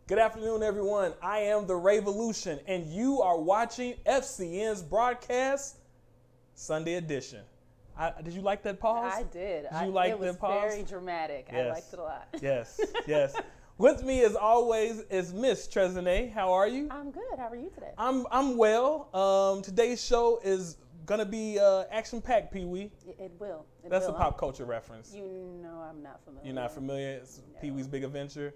Good afternoon, everyone. I am the Revolution, and you are watching FCN's broadcast Sunday edition. Did you like that pause? I did. Did you like that pause? It was very dramatic. Yes. I liked it a lot. Yes, yes. With me, as always, is Miss Trezene. How are you? I'm good. How are you today? I'm well. Today's show is gonna be action-packed, Pee Wee. It will. That's a pop culture reference. You know I'm not familiar. You're not familiar? It's No. Pee Wee's Big Adventure.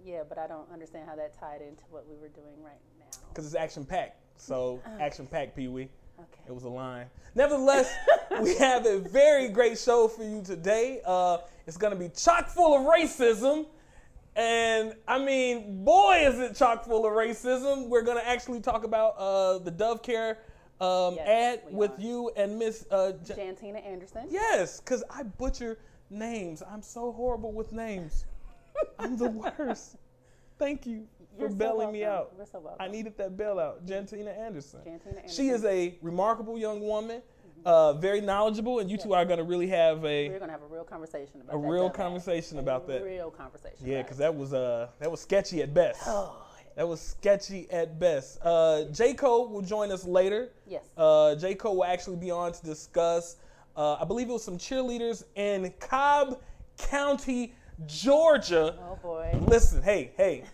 Yeah, but I don't understand how that tied into what we were doing right now. Because it's action-packed. So action-packed, Pee Wee. Okay. It was a line. Nevertheless, we have a very great show for you today. It's going to be chock full of racism. And, I mean, boy, is it chock full of racism. We're going to actually talk about the Dove Care ad with you and Miss Jantina Anderson. Yes, because I butcher names. I'm so horrible with names. I'm the worst. Thank you for bailing me out. You're so welcome. I needed that bailout. Jantina Anderson. Jantina Anderson. She is a remarkable young woman, very knowledgeable, and you two are going to really have We're going to have a real conversation about that. real conversation about that. Real conversation. Yeah, because that was sketchy at best. Oh. That was sketchy at best. J. Cole will join us later. Yes. J. Cole will actually be on to discuss, I believe it was some cheerleaders in Cobb County, Georgia. Oh boy. Listen, hey,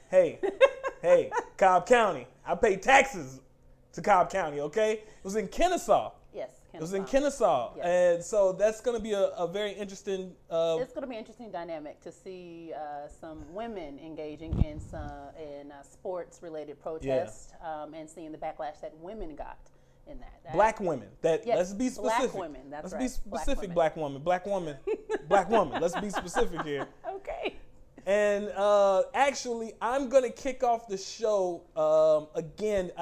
Cobb County. I pay taxes to Cobb County, okay? It was in Kennesaw. Yes. It was in Kennesaw. Yes. And so that's going to be a very interesting. It's going to be an interesting dynamic to see some women engaging in sports-related protests and seeing the backlash that women got in that. Black women. Yes, Let's be specific. Black women. That's let's right. be specific. Black woman. Black woman. Black woman. Let's be specific here. Okay. And actually, I'm going to kick off the show again.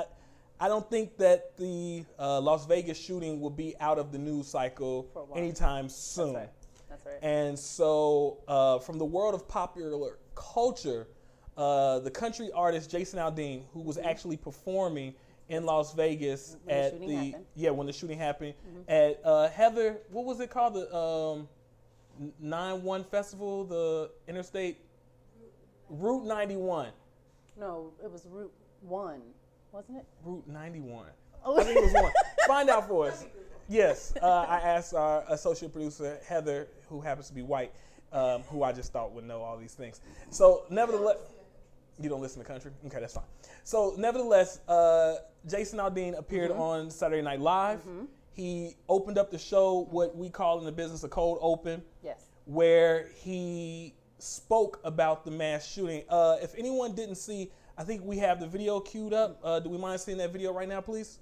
I don't think that the Las Vegas shooting will be out of the news cycle anytime soon. That's right. And so from the world of popular culture, the country artist Jason Aldean, who was actually performing in Las Vegas when the shooting happened at Heather, what was it called? The 9-1 Festival, the Interstate Route 91. No, it was Route 1, wasn't it? Route 91. I think it was 1. Find out for us. Yes, I asked our associate producer, Heather, who happens to be white, who I just thought would know all these things. So nevertheless, you don't listen to country? Okay, that's fine. So nevertheless, Jason Aldean appeared on Saturday Night Live. He opened up the show, what we call in the business a cold open, where he spoke about the mass shooting. If anyone didn't see, I think we have the video queued up. Do we mind seeing that video right now, please?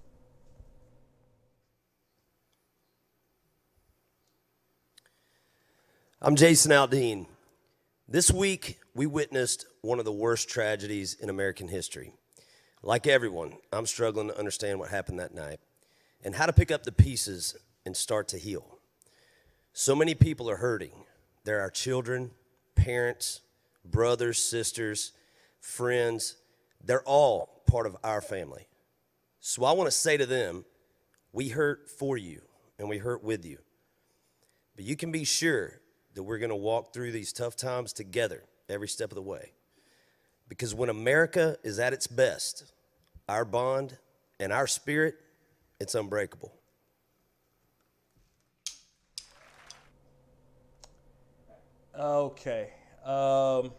I'm Jason Aldean. This week, we witnessed one of the worst tragedies in American history. Like everyone, I'm struggling to understand what happened that night and how to pick up the pieces and start to heal. So many people are hurting. There are children, parents, brothers, sisters, friends. They're all part of our family. So I want to say to them, we hurt for you and we hurt with you. But you can be sure that we're going to walk through these tough times together every step of the way. Because when America is at its best, our bond and our spirit, it's unbreakable. Okay. So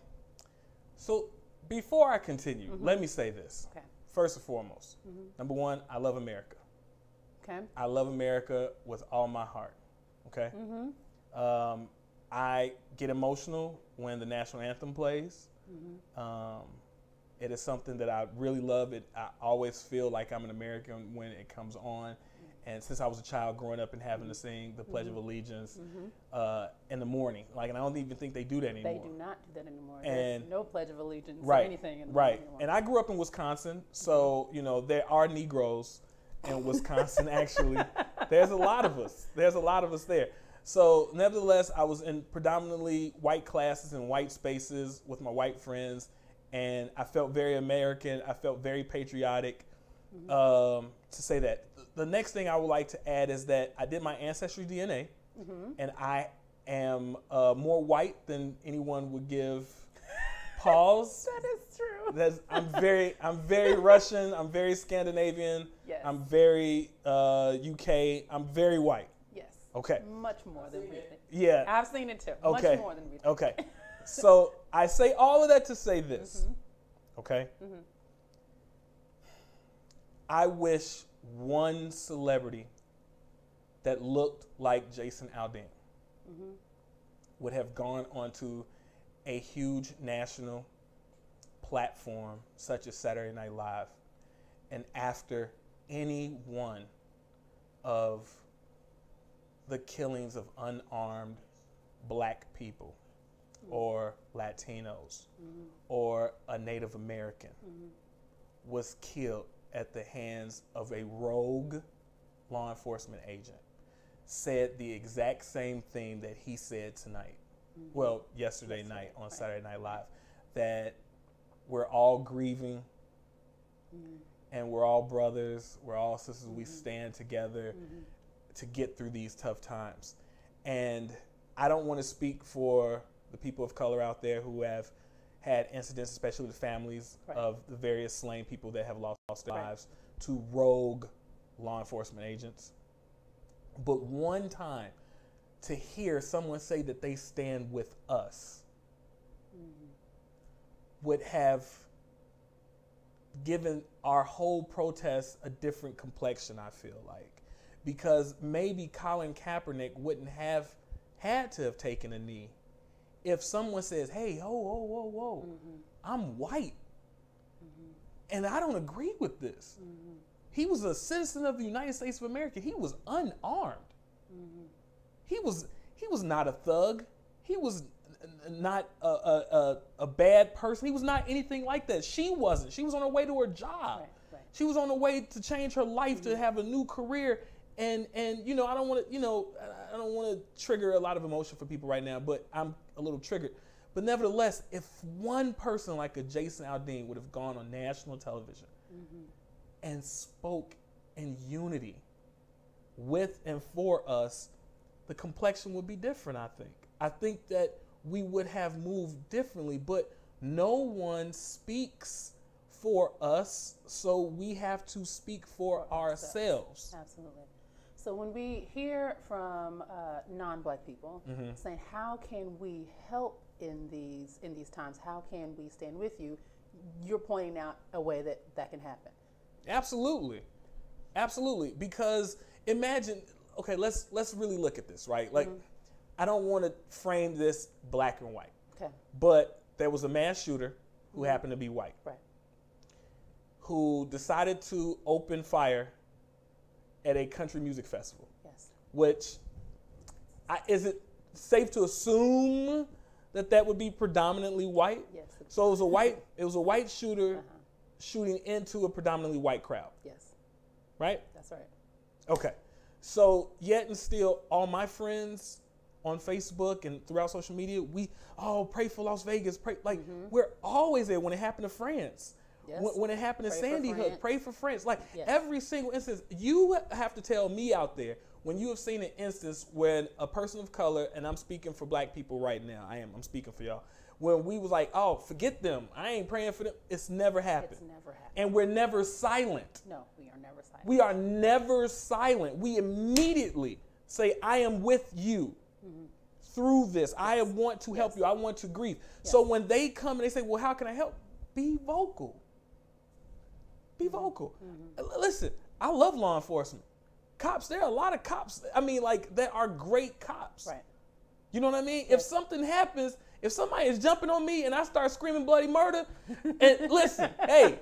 before I continue, let me say this. Okay. First and foremost, number one, I love America. Okay. I love America with all my heart. Okay. I get emotional when the national anthem plays. It is something that I really love. I always feel like I'm an American when it comes on. And since I was a child growing up and having to sing the Pledge of Allegiance in the morning, and I don't even think they do that anymore. They do not do that anymore. And there's no Pledge of Allegiance or anything in the morning anymore. And I grew up in Wisconsin, so there are Negroes in Wisconsin. Actually, there's a lot of us. There's a lot of us there. So nevertheless, I was in predominantly white classes and white spaces with my white friends, and I felt very American. I felt very patriotic. To say that. The next thing I would like to add is that I did my ancestry DNA, and I am more white than anyone would give Pause. That is true. I'm very Russian. I'm very Scandinavian. Yes. I'm very UK. I'm very white. Yes. Okay. Much more than we think. Yeah. I've seen it too. Okay. Much more than we think. Okay. So I say all of that to say this. Okay. I wish one celebrity that looked like Jason Aldean would have gone onto a huge national platform such as Saturday Night Live, and after any one of the killings of unarmed black people or Latinos or a Native American was killed at the hands of a rogue law enforcement agent, said the exact same thing that he said tonight. Well, yesterday night on Saturday Night Live, that we're all grieving and we're all brothers, we're all sisters, we stand together to get through these tough times. And I don't want to speak for the people of color out there who have had incidents, especially the families of the various slain people that have lost their lives to rogue law enforcement agents. But one time to hear someone say that they stand with us would have given our whole protest a different complexion, I feel like. Because maybe Colin Kaepernick wouldn't have had to have taken a knee if someone says, hey, whoa, I'm white, and I don't agree with this. He was a citizen of the United States of America. He was unarmed. He was not a thug. He was not a bad person. He was not anything like that. She wasn't. She was on her way to her job. She was on her way to change her life, to have a new career. And you know, I don't want to trigger a lot of emotion for people right now, but I'm a little triggered. But nevertheless, if one person like a Jason Aldean would have gone on national television and spoke in unity with and for us, the complexion would be different, I think. I think that we would have moved differently, but no one speaks for us, so we have to speak for ourselves. Absolutely. So when we hear from non-black people saying, how can we help in these times? How can we stand with you? You're pointing out a way that can happen. Absolutely. Absolutely. Because imagine, okay, let's really look at this, right? Like, I don't want to frame this black and white. Okay. But there was a mass shooter who happened to be white. Right. Who decided to open fire at a country music festival. Yes. Which, is it safe to assume that would be predominantly white? Yes. So it was a white shooter shooting into a predominantly white crowd. Yes. Right? That's right. Okay. So yet and still, all my friends on Facebook and throughout social media, pray for Las Vegas. Pray, we're always there when it happened to France. Yes. When it happened to Sandy Hook, pray for France. Like every single instance, you have to tell me out there when you have seen an instance when a person of color, and I'm speaking for black people right now, I'm speaking for y'all, when we was like, oh, forget them, I ain't praying for them. It's never happened. It's never happened. And we're never silent. No, we are never silent. We are never silent. We immediately say, I am with you through this. I want to help you. I want to grieve. So when they come and they say, well, how can I help? Be vocal. Be vocal. Listen, I love law enforcement. Cops, there are a lot of cops, that are great cops. Right. You know what I mean? If something happens, if somebody is jumping on me and I start screaming bloody murder, and listen, hey,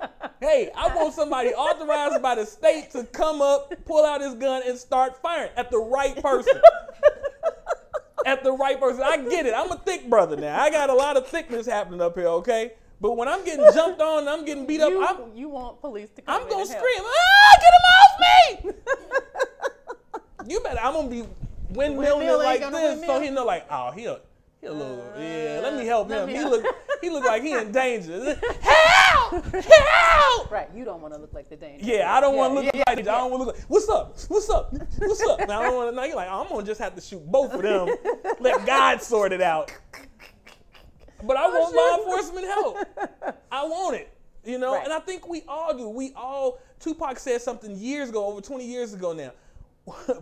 I want somebody authorized by the state to come up, pull out his gun, and start firing at the right person. At the right person. I get it. I'm a thick brother now. I got a lot of thickness happening up here, okay? But when I'm getting jumped on and I'm getting beat up, you want police to come I'm going to help. scream, get him off me! You better, I'm going to be windmilling it like this so he know like, oh, he a little, let me help him. He look like he in danger. Help! Help! Right, you don't want to look like the danger. Yeah, I don't want to look like danger. I don't want to look like, what's up? What's up? What's up? Now I don't want to know. You're like, I'm going to just have to shoot both of them. Let God sort it out. But I want law enforcement help. I want it, you know? Right. And I think we all do. Tupac said something years ago, over 20 years ago now.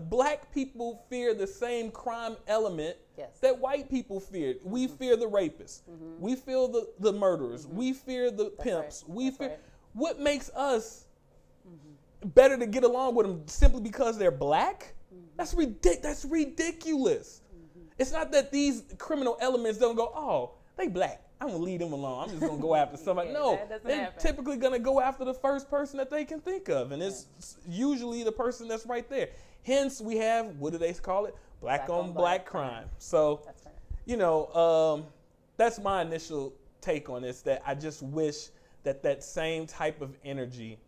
Black people fear the same crime element that white people fear. We fear the rapists. We fear the murderers. We fear the pimps. Right. We fear. What makes us better to get along with them simply because they're black? That's ridiculous. It's not that these criminal elements don't go, oh, they black, I'm gonna leave them alone. I'm just gonna go after somebody. No, they're typically gonna go after the first person that they can think of, and it's usually the person that's right there. Hence, we have, what do they call it? Black on black crime. So, you know, that's my initial take on this, that I just wish that same type of energy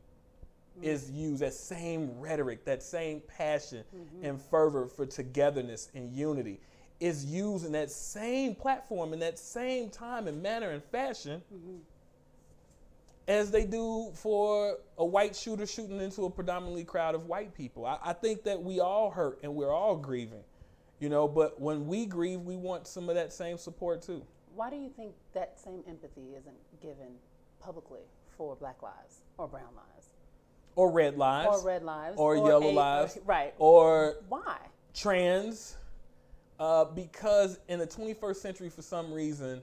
is used, that same rhetoric, that same passion and fervor for togetherness and unity is used in that same platform, in that same time and manner and fashion as they do for a white shooter shooting into a predominantly crowd of white people. I think that we all hurt and we're all grieving, you know, but when we grieve, we want some of that same support too. Why do you think that same empathy isn't given publicly for Black lives or brown lives? Or red lives. Or red lives. Or yellow lives. Right. Or why? Trans. Because in the 21st century, for some reason,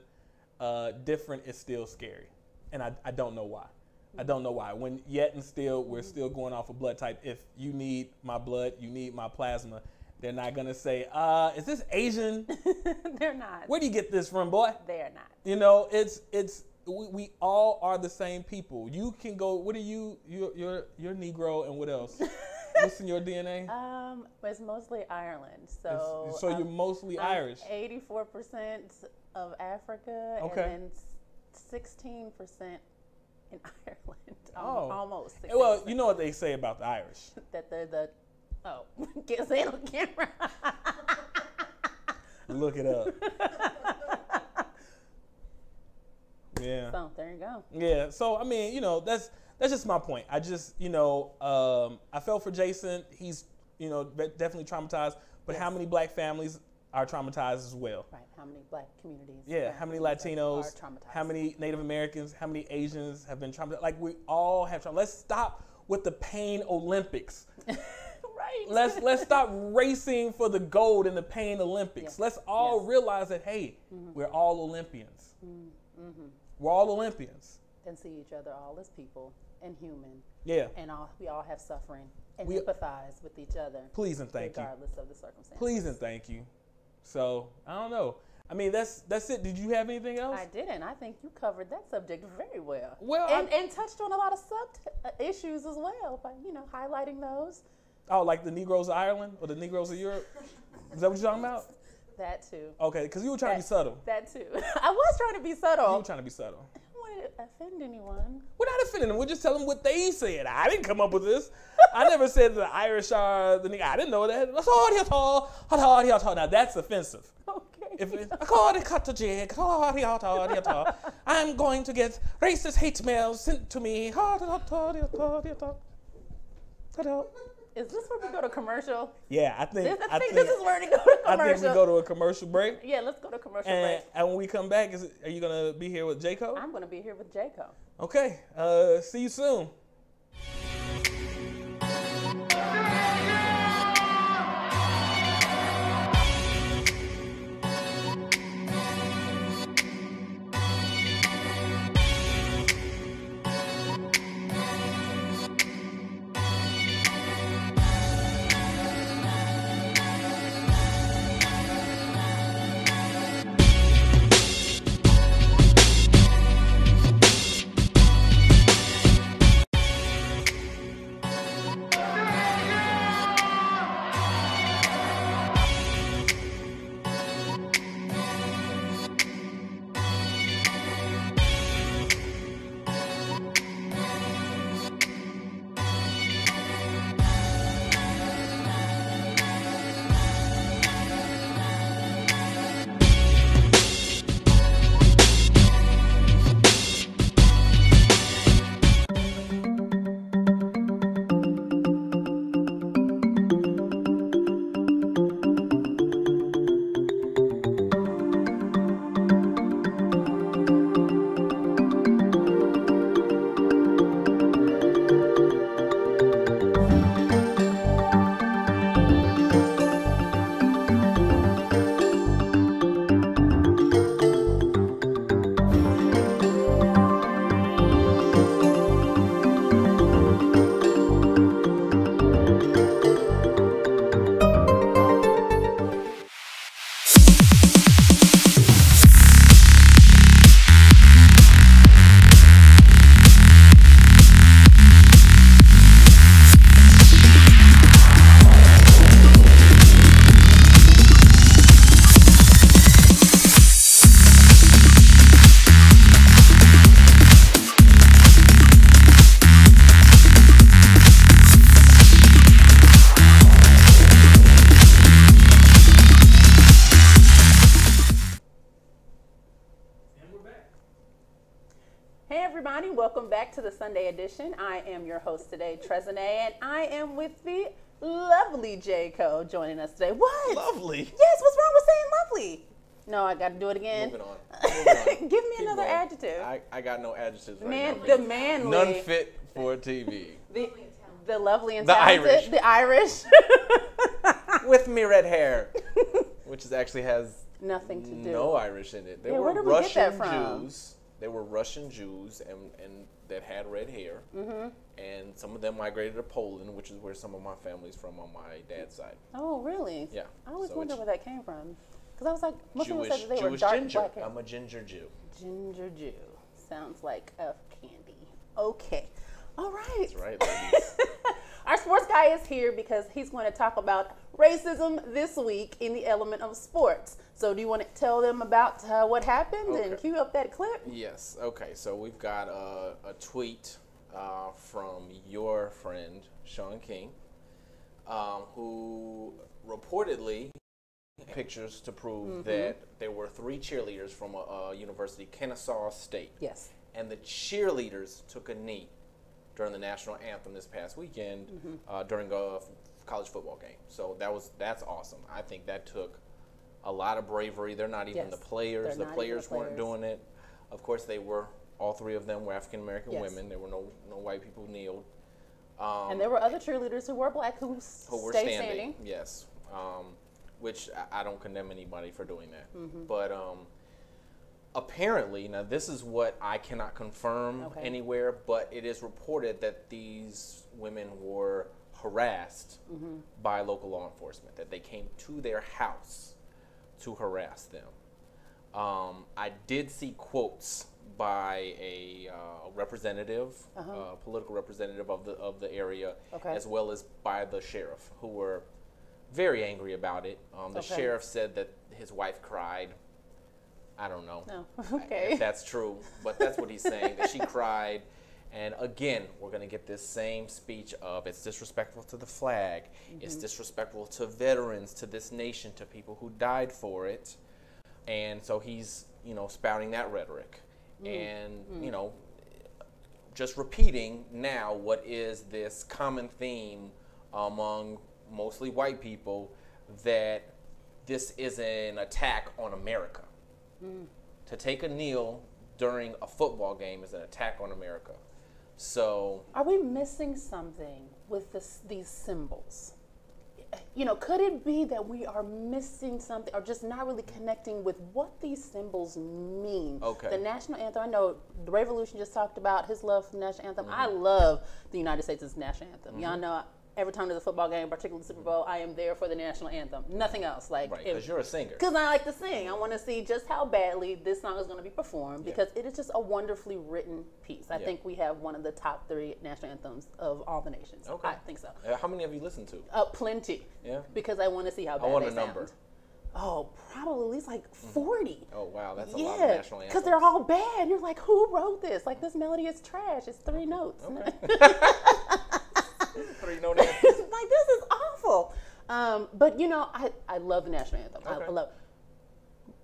different is still scary. And I don't know why. I don't know why. When yet and still, we're still going off of blood type. If you need my blood, you need my plasma, they're not going to say, is this Asian? They're not. Where do you get this from, boy? They're not. You know, we all are the same people. You can go, what are you? You're Negro, and what else? What's in your DNA? It's mostly Ireland. So you're mostly Irish. 84% of Africa, okay. And then 16% in Ireland. Oh, almost. 60%. Well, you know what they say about the Irish? That they're can't say it on camera. Look it up. Yeah. So there you go. Yeah. So I mean, you know, that's just my point. I just, you know, I felt for Jason. He's, you know, definitely traumatized. But how many black families are traumatized as well? Right. How many black communities? Yeah. How many Latinos? Are traumatized? How many Native Americans? How many Asians have been traumatized? Like, we all have trauma. Let's stop with the pain Olympics. Right. Let's stop racing for the gold in the pain Olympics. Let's all realize that, hey, we're all Olympians. We're all Olympians. And see each other all as people and human. Yeah. And we all have suffering and empathize with each other. Please and thank you. Regardless of the circumstances. Please and thank you. So, I don't know. I mean, that's it. Did you have anything else? I didn't. I think you covered that subject very well. Well, and touched on a lot of issues as well by, you know, highlighting those. Oh, like the Negroes of Ireland or the Negroes of Europe? Is that what you're talking about? That too. Okay, because you were trying to be subtle. That too. I was trying to be subtle. You were trying to be subtle. I don't want to offend anyone. We're not offending them. We're just telling them what they said. I didn't come up with this. I never said the Irish are the Negroes. I didn't know that. Now that's offensive. Okay. I'm going to get racist hate mail sent to me. Is this where we go to commercial? Yeah, I think this is where we go to commercial. I think we go to a commercial break. Yeah, let's go to commercial break. And when we come back, are you going to be here with Jaco? I'm going to be here with Jaco. Okay. See you soon. Hey everybody, welcome back to the Sunday edition. I am your host today, Trezane, and I am with the lovely J-Co joining us today. What? Lovely. Yes, what's wrong with saying lovely? No, I got to do it again. Moving on. Give me Keep another going. adjective. I got no adjectives right Man, now. the manly. None fit for TV. The lovely and The talented. Irish. The Irish. With me red hair, which actually has Nothing to do. no Irish in it. They Yeah, were where did we get Russian that from? Jews. They were Russian Jews and that had red hair. Mm-hmm. And some of them migrated to Poland, which is where some of my family's from on my dad's side. Oh, really? Yeah. I always So wondered it's were that came from. Because I was like, most people Jewish, said that they were Jewish dark ginger. black hair. I'm a ginger Jew. Ginger Jew. Sounds like a candy. Okay. All right. That's right, ladies. Our sports guy is here because he's going to talk about racism this week in the element of sports. So do you want to tell them about what happened and Okay. cue up that clip? Yes. Okay. So we've got a tweet from your friend Sean King, who reportedly pictures to prove that there were 3 cheerleaders from a university, Kennesaw State, Yes. and the cheerleaders took a knee during the national anthem this past weekend during a college football game. So that's awesome. I think that took a lot of bravery. They're not even Yes, the players. they're The not even players the weren't players. doing it. Of course, they were. All 3 of them were African American Yes. women. There were no white people who kneeled. And there were other cheerleaders who were black who Who were stayed standing. Yes. Which I don't condemn anybody for doing that. But apparently, now this is what I cannot confirm Okay. anywhere, but it is reported that these women were harassed by local law enforcement, that they came to their house to harass them. I did see quotes by a representative, political representative of the area, Okay. as well as by the sheriff, who were very angry about it. The Okay. sheriff said that his wife cried. I don't know No. Okay. if that's true, but that's what he's saying, that she cried. And again, we're going to get this same speech of it's disrespectful to the flag, it's disrespectful to veterans, to this nation, to people who died for it. And so he's, spouting that rhetoric. And, just repeating now what is this common theme among mostly white people, that this is an attack on America. To take a kneel during a football game is an attack on America. So Are we missing something with these symbols? Could it be that we are missing something or just not really connecting with what these symbols mean? Okay. The national anthem, I know the Revolution just talked about his love for the national anthem. I love the United States' national anthem. Y'all know every time there's a football game, particularly the Super Bowl, I am there for the national anthem. Nothing else. right, because you're a singer. Because I like to sing. I want to see just how badly this song is going to be performed because it is just a wonderfully written piece. I think we have one of the top 3 national anthems of all the nations. Okay. I think so. How many have you listened to? Plenty. Yeah. Because I want to see how bad I want they a number. sound. Oh, probably at least like 40. Oh, wow, that's a lot of Yeah, national anthems. because they're all bad. You're like, who wrote this? Like, this melody is trash. It's 3 notes. Okay. 3 note anthems. Like, this is awful. But I love the national anthem. I Okay. love.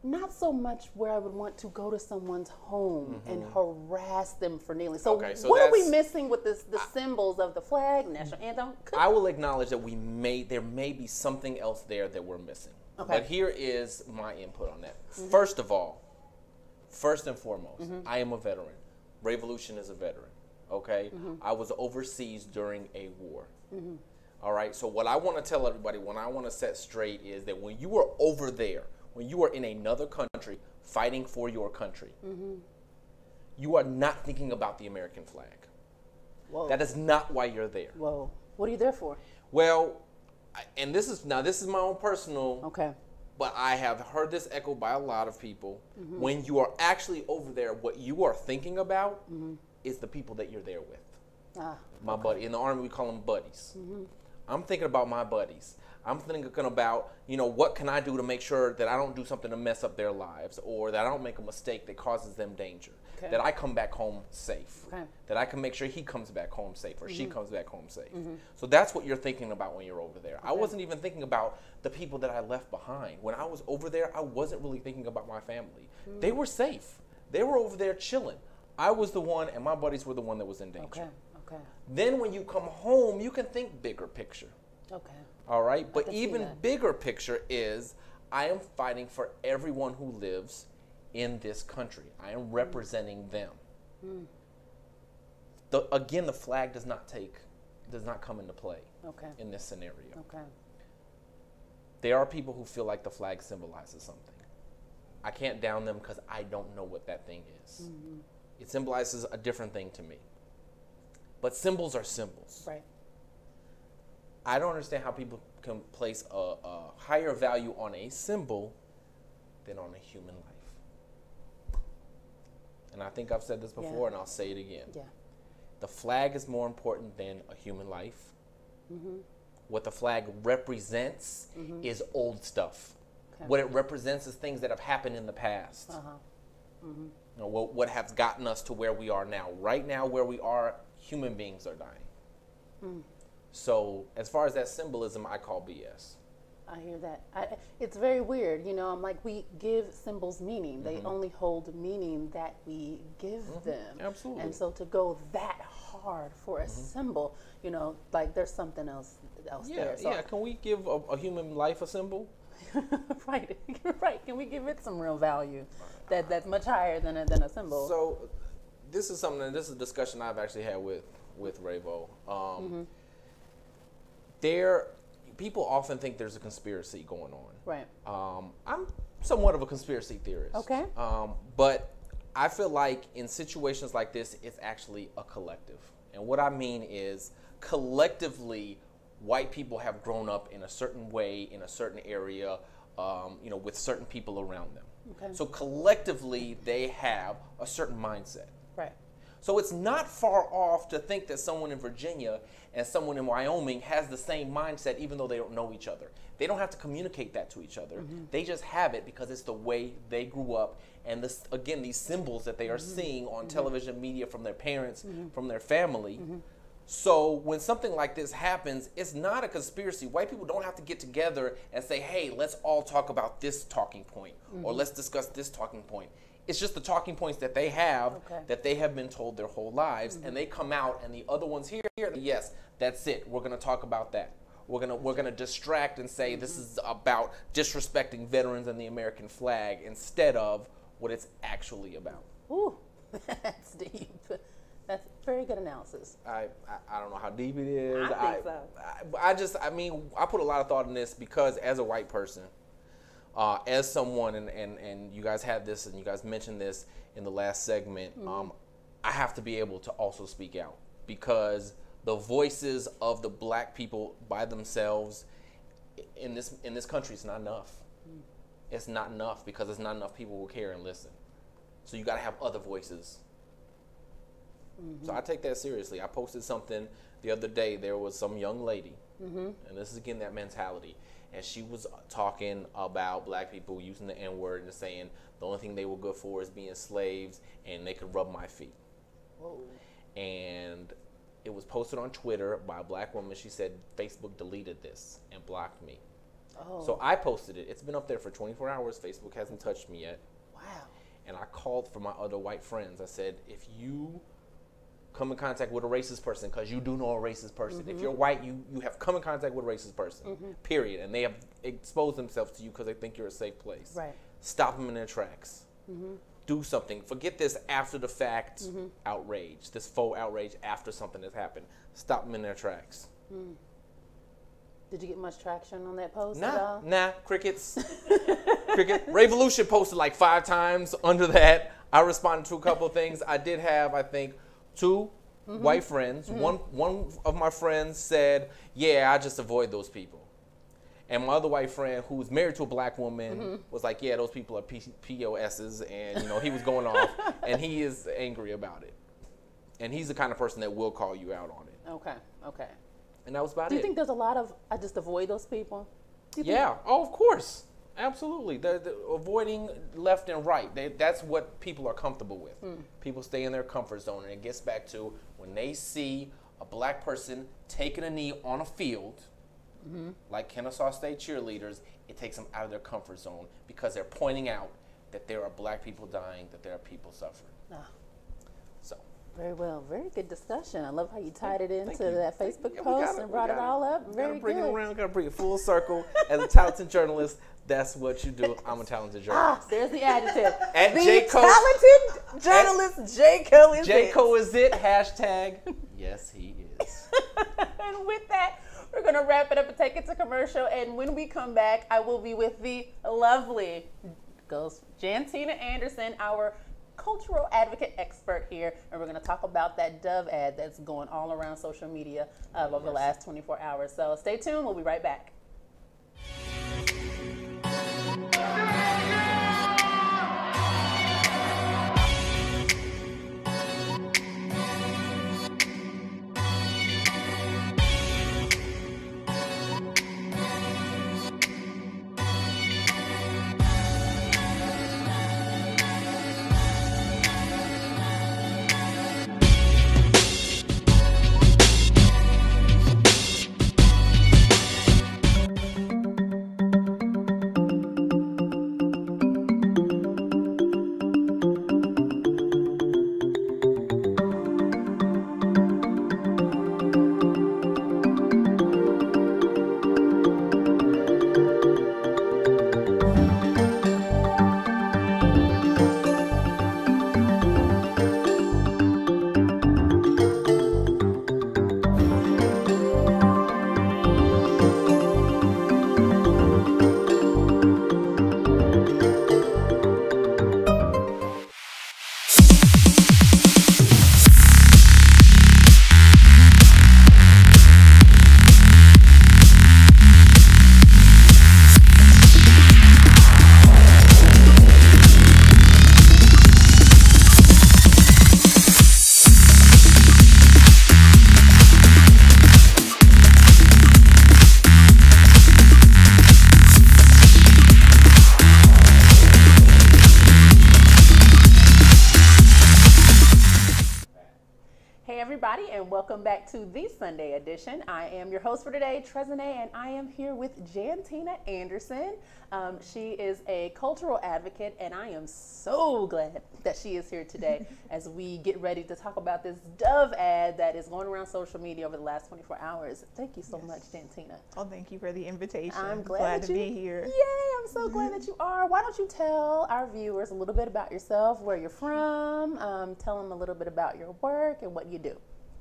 Not so much where I would want to go to someone's home and harass them for kneeling. So, Okay, so what are we that's- missing with the symbols of the flag, national anthem? I will acknowledge that there may be something else there that we're missing. Okay. But here is my input on that. First of all, first and foremost, I am a veteran. Revolution is a veteran. Okay? I was overseas during a war. All right? So what I want to tell everybody, what I want to set straight is that when you are over there, when you are in another country fighting for your country, you are not thinking about the American flag. Whoa. That is not why you're there. Whoa. What are you there for? Well, and this is my own personal, Okay. but I have heard this echoed by a lot of people. When you are actually over there, what you are thinking about is the people that you're there with. My buddy. In the Army, we call them buddies. I'm thinking about my buddies. I'm thinking about, what can I do to make sure that I don't do something to mess up their lives, or that I don't make a mistake that causes them danger, Okay. that I come back home safe, Okay. that I can make sure he comes back home safe or she comes back home safe. So that's what you're thinking about when you're over there. I wasn't even thinking about the people that I left behind. When I was over there, I wasn't really thinking about my family. They were safe. They were over there chilling. I was the one, and my buddies were the one that was in danger. Okay. Okay. Then when you come home, you can think bigger picture. Okay. All right? But can see even that. bigger picture is I am fighting for everyone who lives in this country. I am representing them. Again, the flag does not come into play in this scenario. Okay. There are people who feel like the flag symbolizes something. I can't down them because I don't know what that thing is. It symbolizes a different thing to me. But symbols are symbols. Right. I don't understand how people can place a higher value on a symbol than on a human life. And I think I've said this before, and I'll say it again. Yeah. The flag is more important than a human life. What the flag represents is old stuff. Okay. What it represents is things that have happened in the past. You know, what has gotten us to where we are now. Right now, where we are, human beings are dying. So as far as that symbolism, I call BS. I hear that. It's very weird. You know, I'm like, we give symbols meaning. They only hold meaning that we give them. Absolutely. And so to go that hard for a symbol, you know, like there's something else there. So, Yeah. Can we give a human life a symbol? right. Right. Can we give it some real value that's much higher than a symbol? So this is a discussion I've actually had with Ravo. People often think there's a conspiracy going on. Right. I'm somewhat of a conspiracy theorist. Okay. But I feel like in situations like this, it's actually a collective. And what I mean is, collectively, white people have grown up in a certain way, in a certain area, with certain people around them. Okay. So collectively, they have a certain mindset. Right. So it's not far off to think that someone in Virginia and someone in Wyoming has the same mindset, even though they don't know each other. They don't have to communicate that to each other. They just have it because it's the way they grew up. And this, again, these symbols that they are seeing on television media from their parents, from their family. So when something like this happens, it's not a conspiracy. White people don't have to get together and say, hey, let's all talk about this talking point, or let's discuss this talking point. It's just the talking points that they have, that they have been told their whole lives, and they come out, and the other ones here, yes, that's it. We're going to talk about that. We're gonna distract and say this is about disrespecting veterans and the American flag instead of what it's actually about. Ooh, that's deep. That's very good analysis. I don't know how deep it is. I think so. I put a lot of thought in this because as a white person, as someone, and you guys had this and you guys mentioned this in the last segment, I have to be able to also speak out because the voices of the black people by themselves in this country is not enough. It's not enough because there's not enough people who care and listen. So you got to have other voices. So I take that seriously. I posted something the other day. There was some young lady, and this is again that mentality, and she was talking about black people using the N-word and saying the only thing they were good for is being slaves and they could rub my feet. Whoa. And it was posted on Twitter by a black woman. She said Facebook deleted this and blocked me. Oh. So I posted it. It's been up there for 24 hours. Facebook hasn't touched me yet. Wow. And I called for my other white friends. I said, if you come in contact with a racist person, because you do know a racist person. If you're white, you have come in contact with a racist person, period. And they have exposed themselves to you because they think you're a safe place. Right. Stop them in their tracks. Do something. Forget this after the fact outrage, this faux outrage after something has happened. Stop them in their tracks. Did you get much traction on that post at all? Nah, crickets. Cricket. Revolution posted like 5 times under that. I responded to a couple of things. I did have, I think, 2 white friends. One of my friends said, yeah, I just avoid those people. And my other white friend, who's married to a black woman, was like, yeah, those people are POSs. And, he was going off. And he is angry about it. And he's the kind of person that will call you out on it. Okay. And that was about it. Do you think there's a lot of, I just avoid those people? Yeah. Oh, of course. Absolutely. They're avoiding left and right. That's what people are comfortable with. People stay in their comfort zone. And it gets back to when they see a black person taking a knee on a field, like Kennesaw State cheerleaders, it takes them out of their comfort zone because they're pointing out that there are black people dying, that there are people suffering. Very well. Very good discussion. I love how you tied it into you. that Facebook Yeah, post and brought it all up. Very bring good. it around. Gotta bring it full circle. As a talented journalist, that's what you do. I'm a talented journalist. There's the adjective. At the J. Cole, talented journalist J. Cole is J. it. Cole is it. Hashtag. Yes, he is. And with that, we're going to wrap it up and take it to commercial. And when we come back, I will be with the lovely Jantina Anderson, our cultural advocate expert here. And we're going to talk about that Dove ad that's going all around social media over the last 24 hours. So stay tuned. We'll be right back. And welcome back to the Sunday edition. I am your host for today, Trezene, and I am here with Jantina Anderson. She is a cultural advocate, and I am so glad that she is here today as we get ready to talk about this Dove ad that is going around social media over the last 24 hours. Thank you so much, Jantina. Well, thank you for the invitation. I'm glad to be here. Yay, I'm so glad that you are. Why don't you tell our viewers a little bit about yourself, where you're from, tell them a little bit about your work and what you do.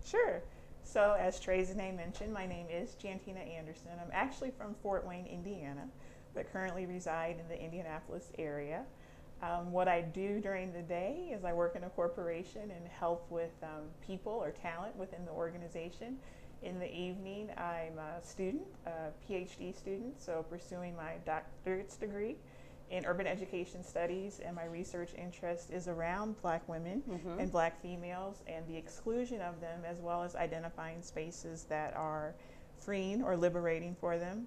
Sure. So as Trezene mentioned, my name is Jantina Anderson. I'm actually from Fort Wayne, Indiana, but currently reside in the Indianapolis area. What I do during the day is I work in a corporation and help with people or talent within the organization. In the evening, I'm a student, a PhD student, so pursuing my doctorate's degree in urban education studies, and my research interest is around Black women and Black females and the exclusion of them, as well as identifying spaces that are freeing or liberating for them.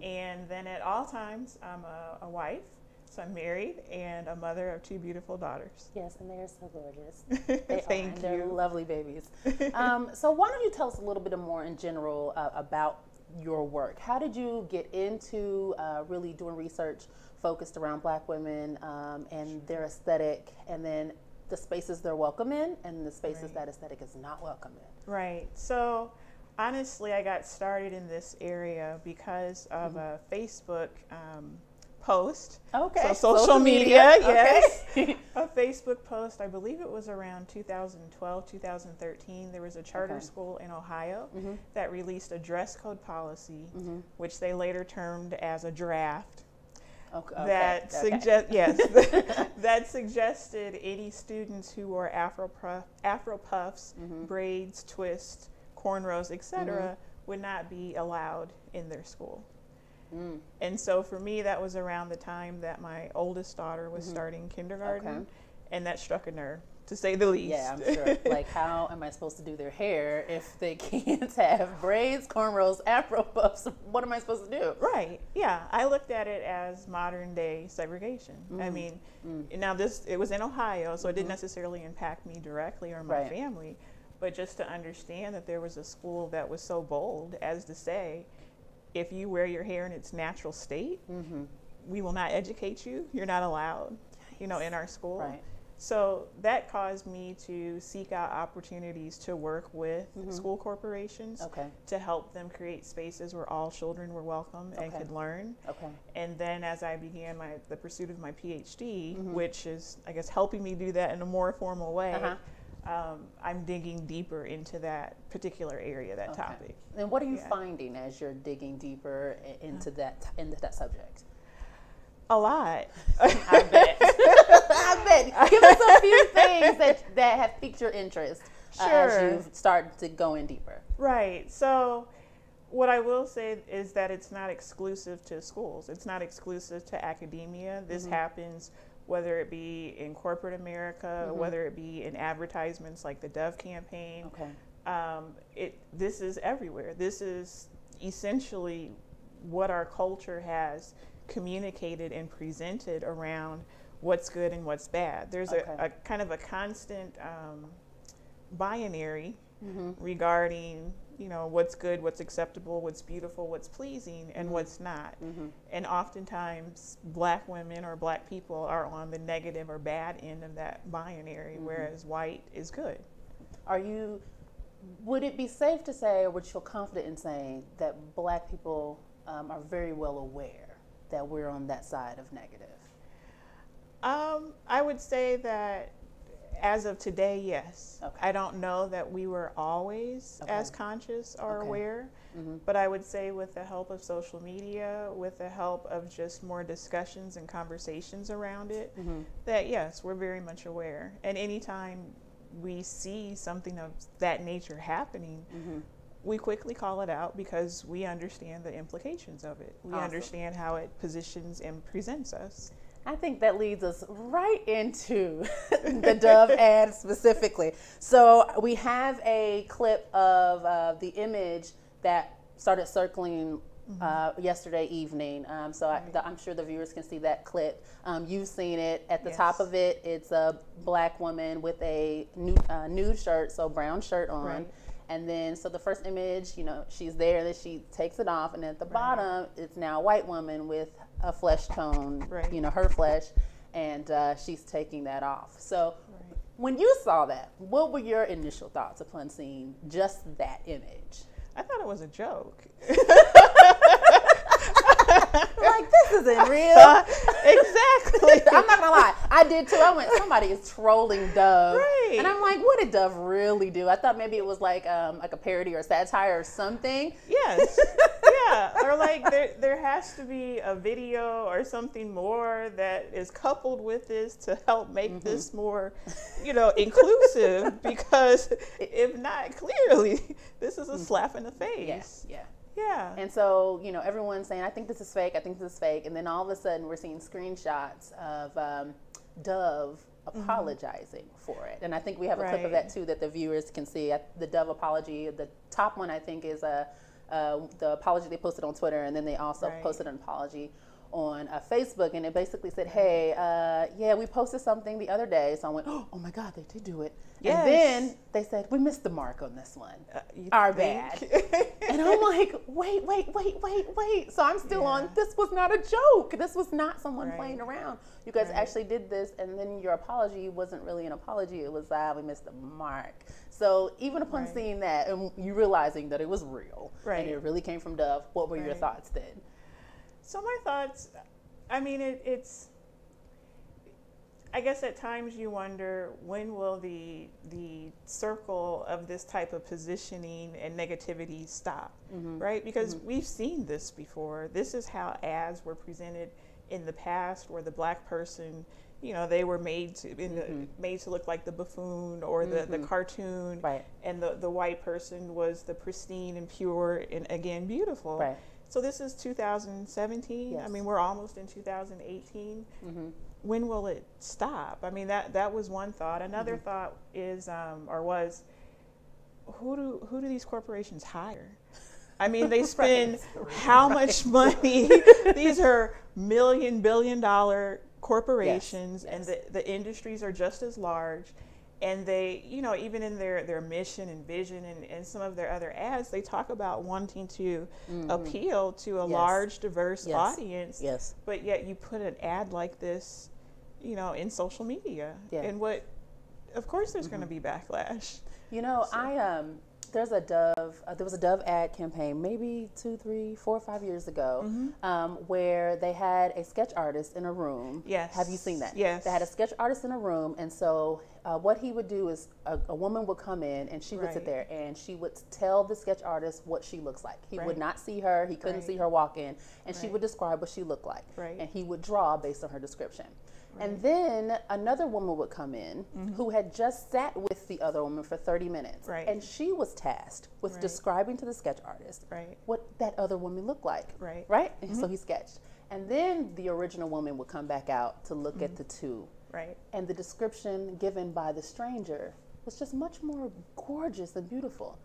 And then at all times, I'm a wife, so I'm married and a mother of 2 beautiful daughters. Yes, and they're so gorgeous. Thank you. They're lovely babies. So why don't you tell us a little bit more in general about your work? How did you get into really doing research focused around Black women and their aesthetic, and then the spaces they're welcome in and the spaces that aesthetic is not welcome in? Right. So honestly, I got started in this area because of a Facebook post. Okay. So social media, yes. Okay. A Facebook post, I believe it was around 2012, 2013. There was a charter school in Ohio that released a dress code policy, which they later termed as a draft. That suggested any students who wore Afro puffs, braids, twists, cornrows, etc., would not be allowed in their school. And so for me, that was around the time that my oldest daughter was starting kindergarten, and that struck a nerve, to say the least. Yeah, I'm sure. Like, how am I supposed to do their hair if they can't have braids, cornrows, Afro puffs? What am I supposed to do? Right. Yeah. I looked at it as modern day segregation. I mean, now it was in Ohio, so it didn't necessarily impact me directly or my family, but just to understand that there was a school that was so bold as to say, if you wear your hair in its natural state, we will not educate you. You're not allowed, in our school. Right. So that caused me to seek out opportunities to work with school corporations to help them create spaces where all children were welcome and could learn. And then as I began the pursuit of my PhD, which is, I guess, helping me do that in a more formal way, I'm digging deeper into that particular area, that topic. And what are you finding as you're digging deeper into that subject? A lot. I bet. I bet. Give us a few things that have piqued your interest as you've started to go in deeper. Right. So what I will say is that it's not exclusive to schools. It's not exclusive to academia. This happens whether it be in corporate America, whether it be in advertisements like the Dove campaign. This is everywhere. This is essentially what our culture has communicated and presented around what's good and what's bad. There's a kind of a constant binary regarding, you know, what's good, what's acceptable, what's beautiful, what's pleasing, and what's not. And oftentimes Black women or Black people are on the negative or bad end of that binary, whereas white is good. Would it be safe to say, or would you feel confident in saying that Black people are very well aware that we're on that side of negative? I would say that as of today, yes. I don't know that we were always as conscious or aware, but I would say with the help of social media, with the help of just more discussions and conversations around it, that yes, we're very much aware. And anytime we see something of that nature happening, we quickly call it out because we understand the implications of it. We understand how it positions and presents us. I think that leads us right into the Dove ad specifically. So we have a clip of the image that started circling yesterday evening. I'm sure the viewers can see that clip. You've seen it. At the top of it, it's a Black woman with a nude shirt, so brown shirt on. And then, so the first image, you know, she's there, then she takes it off, and at the bottom, it's now a white woman with a flesh tone, you know, her flesh, and she's taking that off. So when you saw that, what were your initial thoughts upon seeing just that image? I thought it was a joke. Like, this isn't real. Exactly. I'm not gonna lie, I did too. I went, somebody is trolling Dove, and I'm like, what did Dove really do? I thought maybe it was like a parody or satire or something. Yes. Yeah. Or like there has to be a video or something more that is coupled with this to help make this more, you know, inclusive. Because if not, clearly this is a slap in the face. Yeah. And so, you know, everyone's saying, I think this is fake, I think this is fake. And then all of a sudden we're seeing screenshots of Dove apologizing for it. And I think we have a clip of that too that the viewers can see. The Dove apology, the top one I think is the apology they posted on Twitter, and then they also posted an apology on Facebook, and it basically said, hey, yeah, we posted something the other day. So I went, oh my God, they did do it. And then they said, we missed the mark on this one. Our bad. And I'm like, wait. So I'm still on, this was not a joke. This was not someone playing around. You guys actually did this, and then your apology wasn't really an apology. It was, we missed the mark. So even upon seeing that, and you realizing that it was real, and it really came from Dove, what were your thoughts then? So my thoughts, I mean, it's, I guess at times you wonder, when will the circle of this type of positioning and negativity stop, right? Because we've seen this before. This is how ads were presented in the past, where the Black person, you know, they were made to look like the buffoon or the cartoon, and the white person was the pristine and pure and, again, beautiful. So this is 2017. Yes. I mean, we're almost in 2018. When will it stop? I mean, that was one thought. Another thought is, or was, who do these corporations hire? I mean, they spend how much money? These are billion-dollar corporations, and the industries are just as large. And they, you know, even in their mission and vision and some of their other ads, they talk about wanting to appeal to a large, diverse audience. But yet you put an ad like this you know, in social media. Yeah. And what, of course, there's going to be backlash. You know, there was a Dove ad campaign maybe 2, 3, 4, 5 years ago, where they had a sketch artist in a room. Yes. Have you seen that? Yes. They had a sketch artist in a room, and so what he would do is a woman would come in and she would sit there and she would tell the sketch artist what she looks like. He would not see her. He couldn't see her walk in, and she would describe what she looked like. And he would draw based on her description. And then another woman would come in who had just sat with the other woman for 30 minutes. And she was tasked with describing to the sketch artist what that other woman looked like. And so he sketched. And then the original woman would come back out to look at the two. And the description given by the stranger was just much more gorgeous and beautiful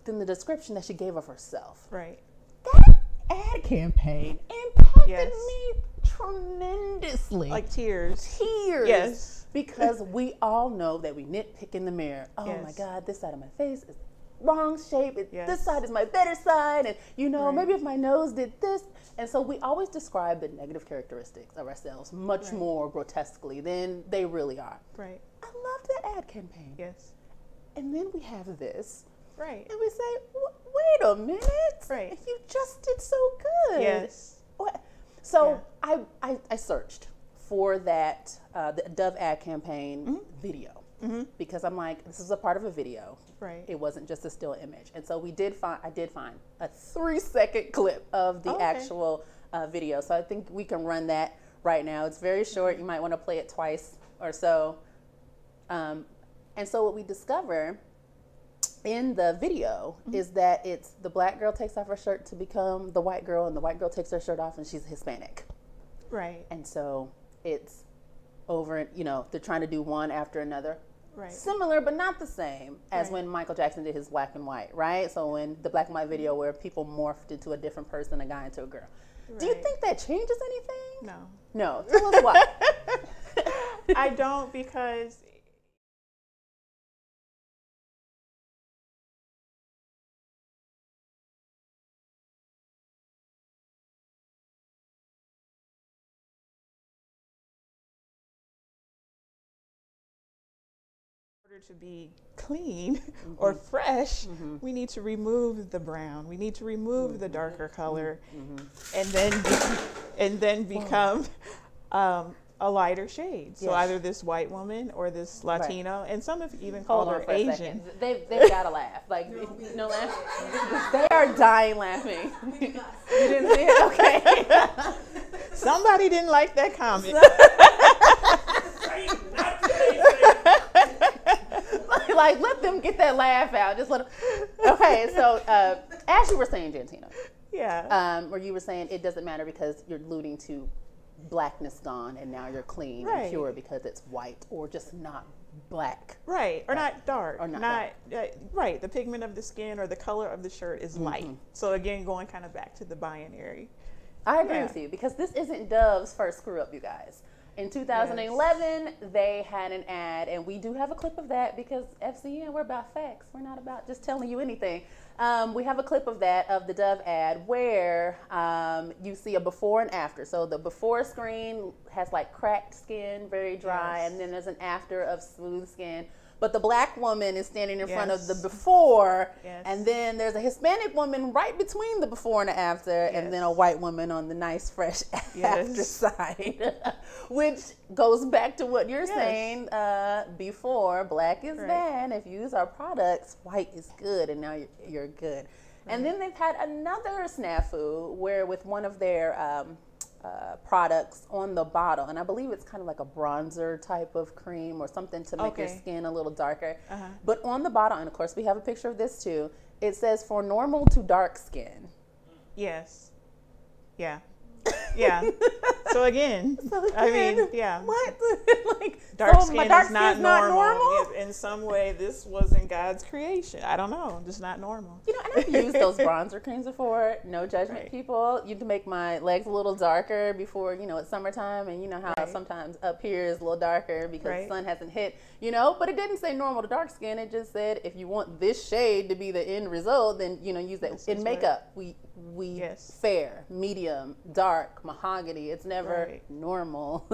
than the description that she gave of herself. That ad campaign impacted me tremendously. Like tears. Tears. Yes. Because we all know that we nitpick in the mirror. Oh my God, this side of my face is wrong shape. This side is my better side. And you know, maybe if my nose did this. And so we always describe the negative characteristics of ourselves much more grotesquely than they really are. I loved that ad campaign. And then we have this. And we say, wait a minute. You just did so good. What? So I searched for that the Dove ad campaign video because I'm like, this is a part of a video. It wasn't just a still image. And so I did find a 3-second clip of the actual video. So I think we can run that right now. It's very short. You might want to play it twice or so. And so what we discover in the video is that it's the black girl takes off her shirt to become the white girl, and the white girl takes her shirt off and she's Hispanic. And so it's over, you know, they're trying to do one after another. Similar, but not the same as when Michael Jackson did his black and white, So when the black and white video where people morphed into a different person, a guy into a girl. Do you think that changes anything? No. Tell us why. I don't, because in order to be clean or fresh, we need to remove the brown. We need to remove the darker color, and then become a lighter shade. So either this white woman or this Latino, and some have even called her Asian. They've got to laugh. Like, no laugh. They are dying laughing. You didn't see it? Okay. Somebody didn't like that comment. Like, let them get that laugh out. Just let them. Okay, so as you were saying, Jantina, where you were saying it doesn't matter because you're alluding to blackness gone and now you're clean and pure because it's white or just not black. Or not dark. Or not dark. The pigment of the skin or the color of the shirt is light. So again, going kind of back to the binary. I agree with you, because this isn't Dove's first screw up, you guys. In 2011, they had an ad, and we do have a clip of that because FCN, we're about facts. We're not about just telling you anything. We have a clip of that, of the Dove ad, where you see a before and after. So the before screen has like cracked skin, very dry, and then there's an after of smooth skin. But the black woman is standing in front of the before, and then there's a Hispanic woman right between the before and the after, and then a white woman on the nice, fresh after side, which goes back to what you're saying before. Black is bad. If you use our products, white is good, and now you're good. And then they've had another snafu where with one of their products on the bottle, and I believe it's kind of like a bronzer type of cream or something to make your skin a little darker. But on the bottle, and of course we have a picture of this too, it says for normal to dark skin. So again, I mean, what? Like, dark skin is not normal. In some way, this wasn't God's creation. I don't know, just not normal. You know, and I've used those bronzer creams before. No judgment, people. You can make my legs a little darker before, you know, it's summertime, and you know how sometimes up here is a little darker because the sun hasn't hit, you know, but it didn't say normal to dark skin. It just said if you want this shade to be the end result, then, you know, use that. In makeup, we fair, medium, dark, mahogany. It's never normal.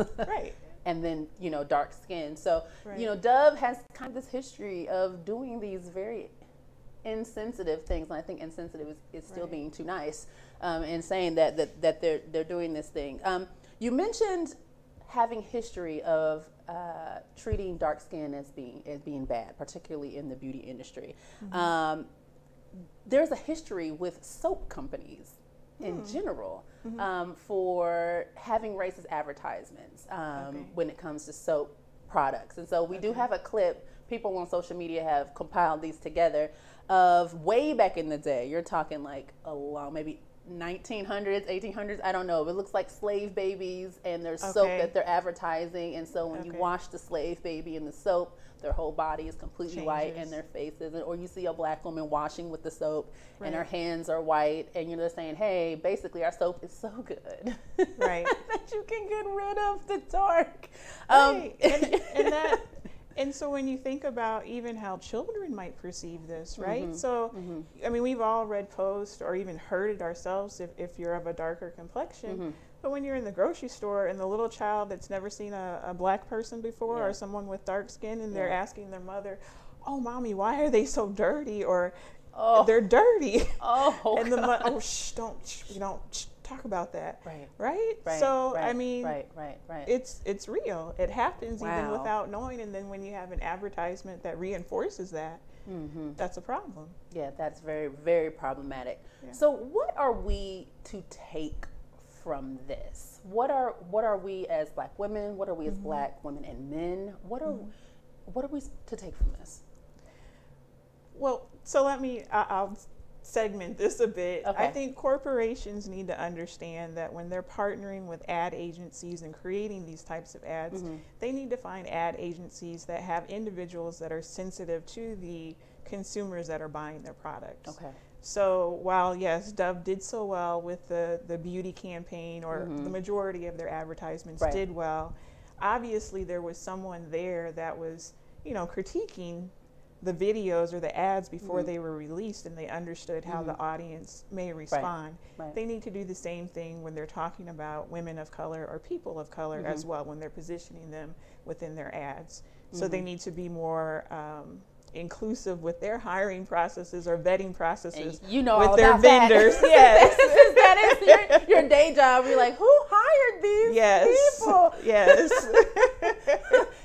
and then, you know, dark skin. So, you know, Dove has kind of this history of doing these very insensitive things, and I think insensitive is still being too nice, and saying that they're doing this thing. You mentioned having history of treating dark skin as being bad, particularly in the beauty industry. There's a history with soap companies in general for having racist advertisements when it comes to soap products. And so we do have a clip. People on social media have compiled these together of way back in the day. You're talking like a long, maybe 1900s, 1800s, I don't know. It looks like slave babies, and there's soap that they're advertising. And so when you wash the slave baby in the soap, their whole body is completely white and their face isn't. Or you see a black woman washing with the soap and her hands are white, and you're just saying, hey, basically our soap is so good that you can get rid of the dark. And so when you think about even how children might perceive this, right? So, I mean, we've all read posts or even heard it ourselves if you're of a darker complexion. But when you're in the grocery store and the little child that's never seen a black person before or someone with dark skin, and they're asking their mother, oh, mommy, why are they so dirty? Or they're dirty. And the mother, you don't talk about that. Right? So, I mean, it's real. It happens even without knowing. And then when you have an advertisement that reinforces that, that's a problem. Yeah, that's very, very problematic. So what are we to take from this? What are we as black women? What are we as black women and men? What are we to take from this? Well, so I'll segment this a bit. I think corporations need to understand that when they're partnering with ad agencies and creating these types of ads, they need to find ad agencies that have individuals that are sensitive to the consumers that are buying their products. So while, yes, Dove did so well with the beauty campaign, or the majority of their advertisements did well, obviously there was someone there that was, you know, critiquing the videos or the ads before they were released, and they understood how the audience may respond. They need to do the same thing when they're talking about women of color or people of color as well, when they're positioning them within their ads. So they need to be more inclusive with their hiring processes or vetting processes, and you know, with their vendors. Yes. That is your day job. You're like, who hired these people? Yes.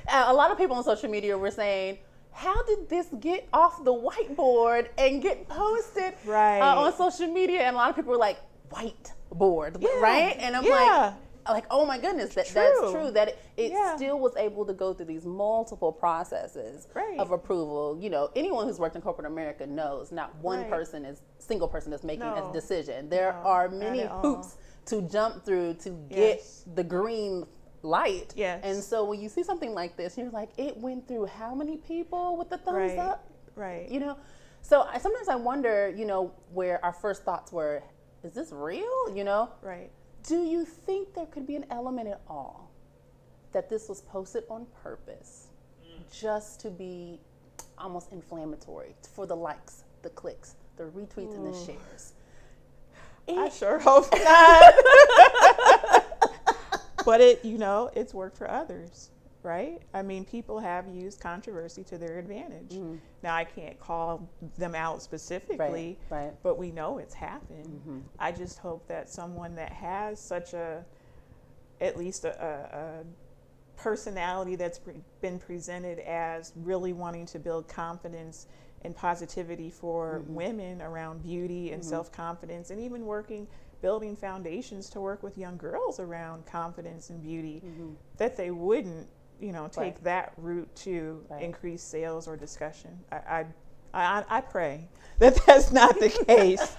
A lot of people on social media were saying, how did this get off the whiteboard and get posted on social media? And a lot of people were like, whiteboard, right? And I'm like, oh my goodness, that's true. That it still was able to go through these multiple processes of approval. You know, anyone who's worked in corporate America knows not one single person is making a decision. There are many hoops to jump through to get the green light. And so when you see something like this, you're like, it went through how many people with the thumbs up? You know, so sometimes I wonder, you know, where our first thoughts were, is this real? You know? Do you think there could be an element at all that this was posted on purpose just to be almost inflammatory for the likes, the clicks, the retweets, and the shares? I sure hope not. But it's worked for others, right? I mean, people have used controversy to their advantage. Now, I can't call them out specifically, but we know it's happened. I just hope that someone that has such at least a personality that's been presented as really wanting to build confidence and positivity for women around beauty and self-confidence, and even building foundations to work with young girls around confidence and beauty, that they wouldn't, take that route to increase sales or discussion. I pray that that's not the case.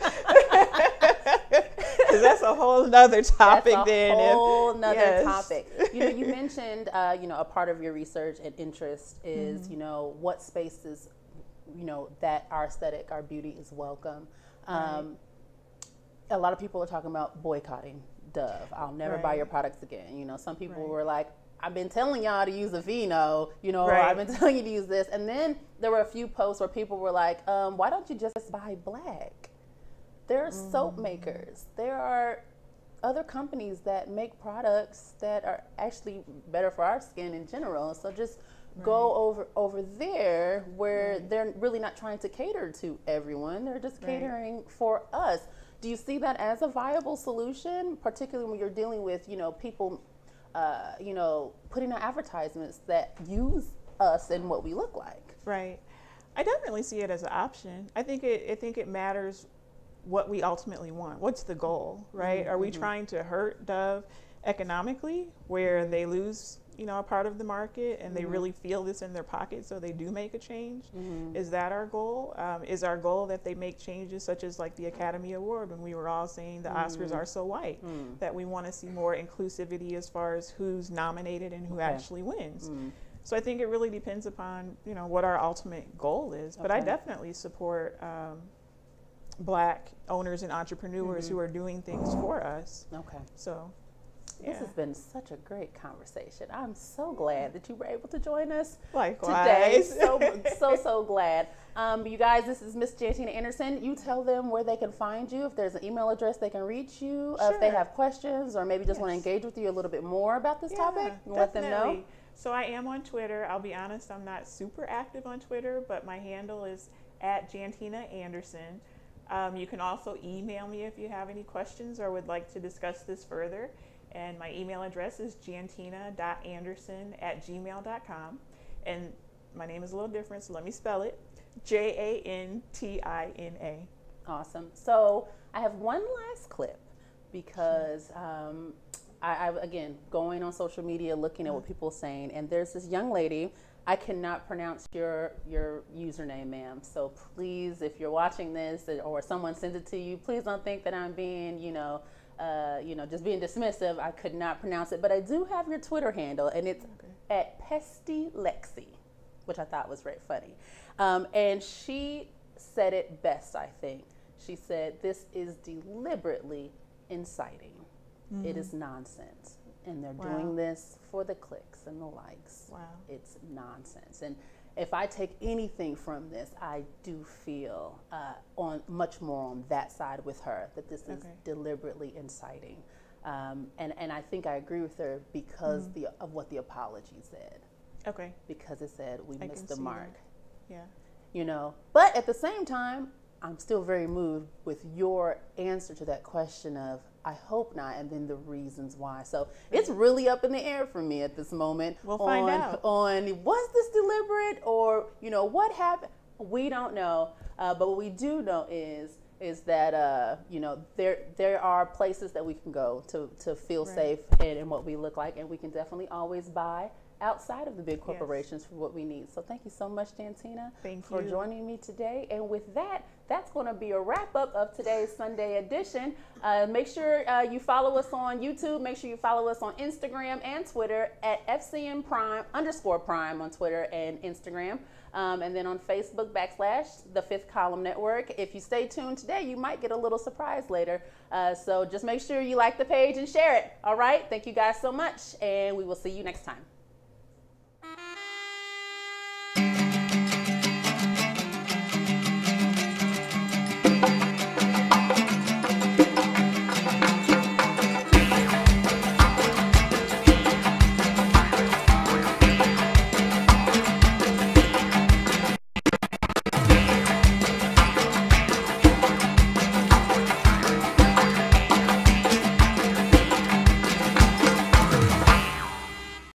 Because that's a whole nother topic. That's a whole nother topic. You mentioned, a part of your research and interest is, what spaces, that our aesthetic, our beauty is welcome. A lot of people are talking about boycotting Dove. I'll never buy your products again. Some people were like, I've been telling y'all to use Aveeno, or I've been telling you to use this. And then there were a few posts where people were like, why don't you just buy black? There are soap makers. There are other companies that make products that are actually better for our skin in general. So just go over there where they're really not trying to cater to everyone. They're just catering for us. Do you see that as a viable solution, particularly when you're dealing with, you know, people, you know, putting out advertisements that use us and what we look like? Right. I definitely see it as an option. I think it matters what we ultimately want. What's the goal, right? Are we trying to hurt Dove economically, where they lose, you know, a part of the market and they really feel this in their pocket, so they do make a change? Is that our goal? Is our goal that they make changes such as like the Academy Award, when we were all saying the Oscars are so white, that we want to see more inclusivity as far as who's nominated and who actually wins? So I think it really depends upon, you know, what our ultimate goal is. But I definitely support Black owners and entrepreneurs who are doing things for us. So this has been such a great conversation. I'm so glad that you were able to join us Likewise. today. So glad. You guys, this is Miss Jantina Anderson. You tell them where they can find you, if there's an email address they can reach you, if they have questions, or maybe just want to engage with you a little bit more about this topic. Let them know. So I am on Twitter. I'll be honest, I'm not super active on Twitter, but my handle is @JantinaAnderson. You can also email me if you have any questions or would like to discuss this further. And my email address is jantina.anderson@gmail.com. And my name is a little different, so let me spell it. Jantina. Awesome. So I have one last clip because I again, going on social media, looking at what people are saying, and there's this young lady. I cannot pronounce your username, ma'am. So please, if you're watching this or someone sends it to you, please don't think that I'm being, just being dismissive. I could not pronounce it, but I do have your Twitter handle, and it's @PestyLexi, which I thought was very funny. And she said it best, I think. She said, "This is deliberately inciting. It is nonsense. And they're doing this for the clicks and the likes. It's nonsense." And if I take anything from this, I do feel on much more on that side with her, that this is deliberately inciting. And I think I agree with her because of what the apology said. Because it said we missed the mark. You know, but at the same time, I'm still very moved with your answer to that question of, I hope not, and then the reasons why. So it's really up in the air for me at this moment. We'll find out. On was this deliberate, or, you know, what happened? We don't know. But what we do know is that, you know, there are places that we can go to feel safe in what we look like, and we can definitely always buy outside of the big corporations for what we need. So thank you so much, Jantina, for joining me today. And with that, that's going to be a wrap up of today's Sunday edition. Make sure you follow us on YouTube. Make sure you follow us on Instagram and Twitter at FCN Prime _Prime on Twitter and Instagram. And then on Facebook / The Fifth Column Network. If you stay tuned today, you might get a little surprise later. So just make sure you like the page and share it. All right. Thank you guys so much. And we will see you next time.